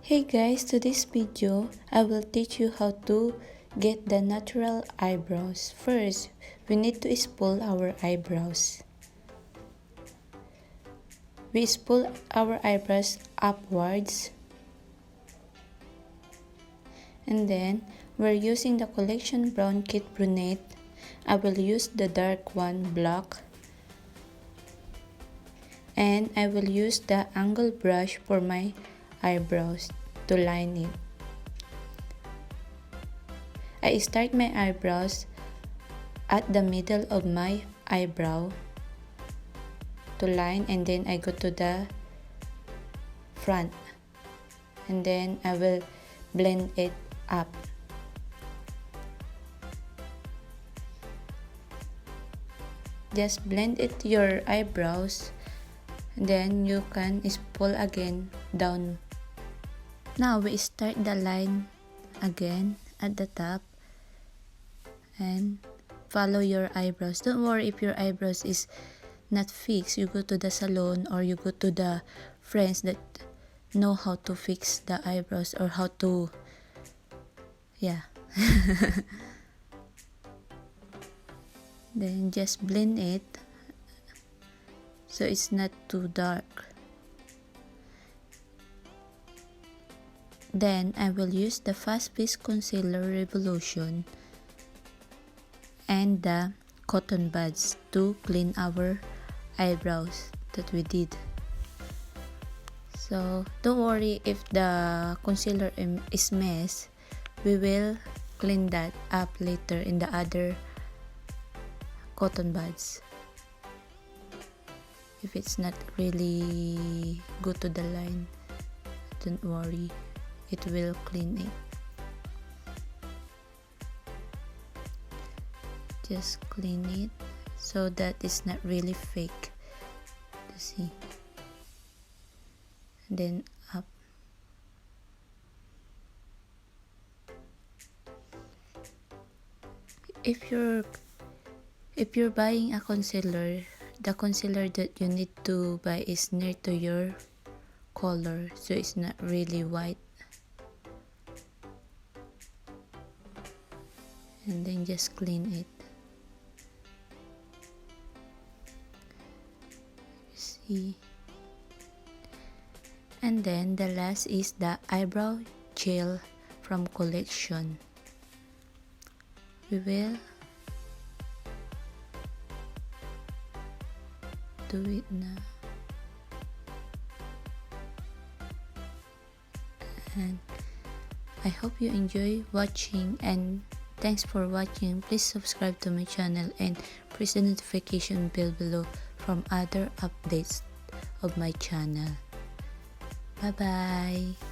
Hey guys, to this video, I will teach you how to get the natural eyebrows. First, we need to spool our eyebrows. We spool our eyebrows upwards. And then, we're using the Collection Brown Kit Brunette. I will use the dark one, black. And I will use the angle brush for my eyebrows to line it. I start my eyebrows at the middle of my eyebrow to line, and then I go to the front, and then I will blend it up. Just blend it to your eyebrows, then you can spool again down. Now we start the line again at the top and follow your eyebrows. Don't worry if your eyebrows is not fixed. You go to the salon or you go to the friends that know how to fix the eyebrows or how to, then just blend it so it's not too dark. Then I will use the Fast Fix Concealer Revolution and the cotton buds to clean our eyebrows that we did. So don't worry if the concealer is mess. We will clean that up later in the other cotton buds. If it's not really good to the line, don't worry, it will clean it. Just clean it so that it's not really fake to see. And then up. If you're buying a concealer, the concealer that you need to buy is near to your color, so it's not really white. And then just clean it. See? And then the last is the eyebrow gel from Collection. We will do it now. And I hope you enjoy watching, and thanks for watching. Please subscribe to my channel and press the notification bell below from other updates of my channel. Bye bye.